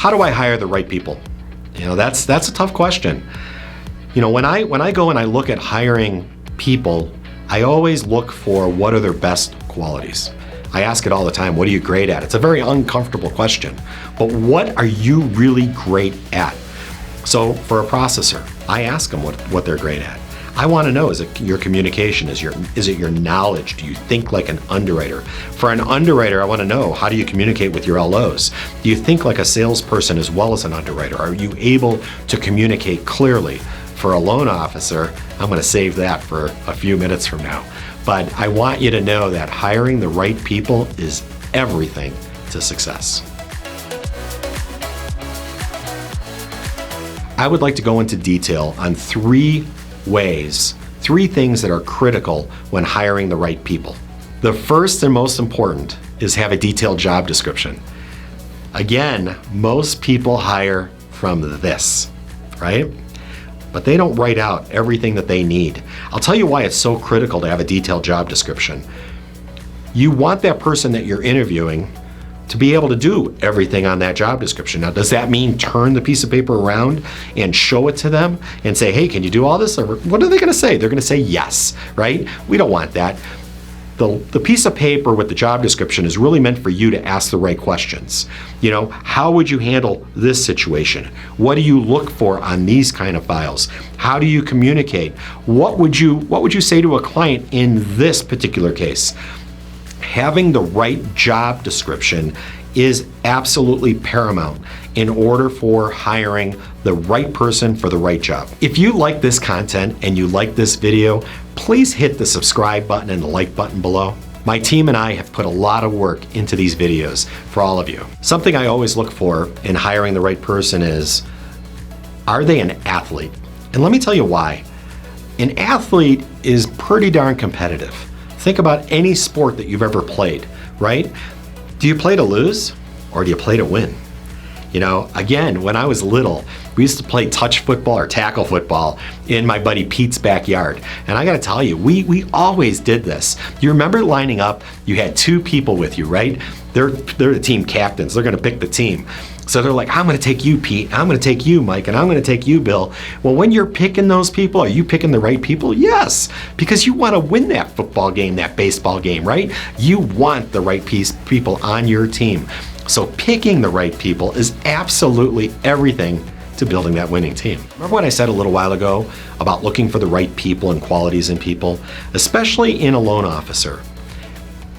how do I hire the right people? That's a tough question. When I go and I look at hiring people, I always look for what are their best qualities. I ask it all the time, what are you great at? It's a very uncomfortable question, but what are you really great at? So for a processor, I ask them what they're great at. I want to know, is it your communication? Is it your knowledge? Do you think like an underwriter? For an underwriter, I want to know, how do you communicate with your LOs? Do you think like a salesperson as well as an underwriter? Are you able to communicate clearly? For a loan officer, I'm going to save that for a few minutes from now. But I want you to know that hiring the right people is everything to success. I would like to go into detail on three things that are critical when hiring the right people. The first and most important is have a detailed job description. Again, most people hire from this, right? But they don't write out everything that they need. I'll tell you why it's so critical to have a detailed job description. You want that person that you're interviewing to be able to do everything on that job description. Now, does that mean turn the piece of paper around and show it to them and say, hey, can you do all this? Or what are they gonna say? They're gonna say yes, right? We don't want that. The piece of paper with the job description is really meant for you to ask the right questions. How would you handle this situation? What do you look for on these kind of files? How do you communicate? What would you say to a client in this particular case? Having the right job description is absolutely paramount in order for hiring the right person for the right job. If you like this content and you like this video, please hit the subscribe button and the like button below. My team and I have put a lot of work into these videos for all of you. Something I always look for in hiring the right person is, are they an athlete? And let me tell you why. An athlete is pretty darn competitive. Think about any sport that you've ever played, right? Do you play to lose or do you play to win? Again, when I was little, we used to play touch football or tackle football in my buddy Pete's backyard. And I gotta tell you, we always did this. You remember lining up, you had two people with you, right? They're the team captains, they're gonna pick the team. So they're like, I'm gonna take you, Pete, I'm gonna take you, Mike, and I'm gonna take you, Bill. Well, when you're picking those people, are you picking the right people? Yes, because you wanna win that football game, that baseball game, right? You want the right people on your team. So picking the right people is absolutely everything to building that winning team. Remember what I said a little while ago about looking for the right people and qualities in people, especially in a loan officer.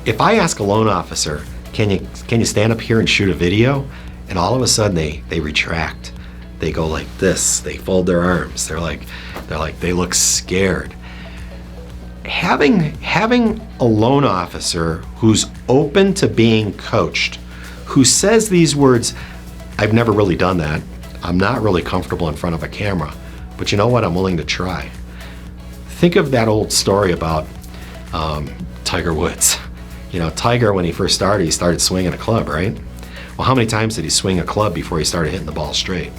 If I ask a loan officer, can you stand up here and shoot a video? And all of a sudden they retract. They go like this, they fold their arms. They look scared. Having a loan officer who's open to being coached, who says these words, I've never really done that. I'm not really comfortable in front of a camera, but you know what? I'm willing to try. Think of that old story about Tiger Woods. Tiger, when he first started, he started swinging a club, right? Well, how many times did he swing a club before he started hitting the ball straight?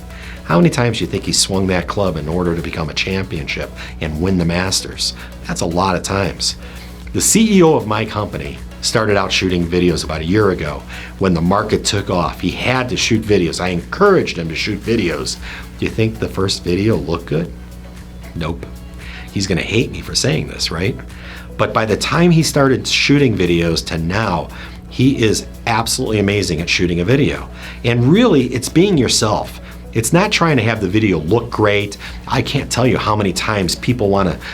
How many times do you think he swung that club in order to become a championship and win the Masters? That's a lot of times. The CEO of my company started out shooting videos about a year ago. When the market took off, he had to shoot videos. I encouraged him to shoot videos. Do you think the first video looked good? Nope. He's gonna hate me for saying this, right? But by the time he started shooting videos to now, he is absolutely amazing at shooting a video. And really, it's being yourself. It's not trying to have the video look great. I can't tell you how many times people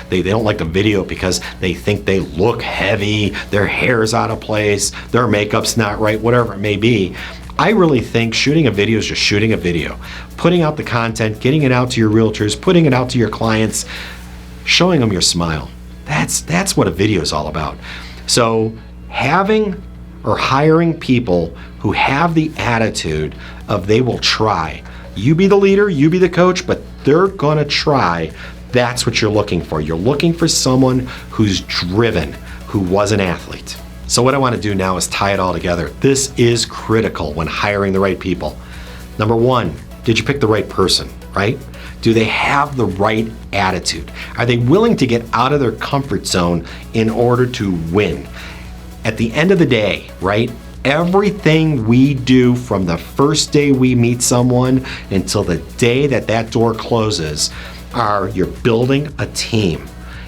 they don't like the video because they think they look heavy, their hair's out of place, their makeup's not right, whatever it may be. I really think shooting a video is just shooting a video. Putting out the content, getting it out to your realtors, putting it out to your clients, showing them your smile. That's what a video is all about. So having or hiring people who have the attitude of they will try. You be the leader, you be the coach, but they're gonna try. That's what you're looking for. You're looking for someone who's driven, who was an athlete. So what I wanna do now is tie it all together. This is critical when hiring the right people. Number one, did you pick the right person, right? Do they have the right attitude? Are they willing to get out of their comfort zone in order to win? At the end of the day, right? Everything we do from the first day we meet someone until the day that that door closes you're building a team.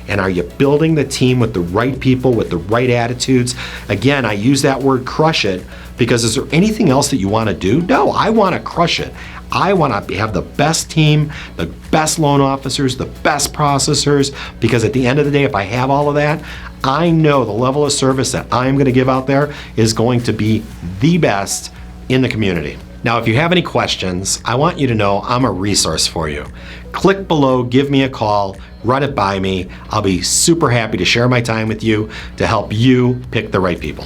And are you building the team with the right people, with the right attitudes? Again, I use that word crush it because is there anything else that you want to do? No, I want to crush it. I want to have the best team, the best loan officers, the best processors, because at the end of the day, if I have all of that, I know the level of service that I'm going to give out there is going to be the best in the community. Now, if you have any questions, I want you to know I'm a resource for you. Click below, give me a call, run it by me. I'll be super happy to share my time with you to help you pick the right people.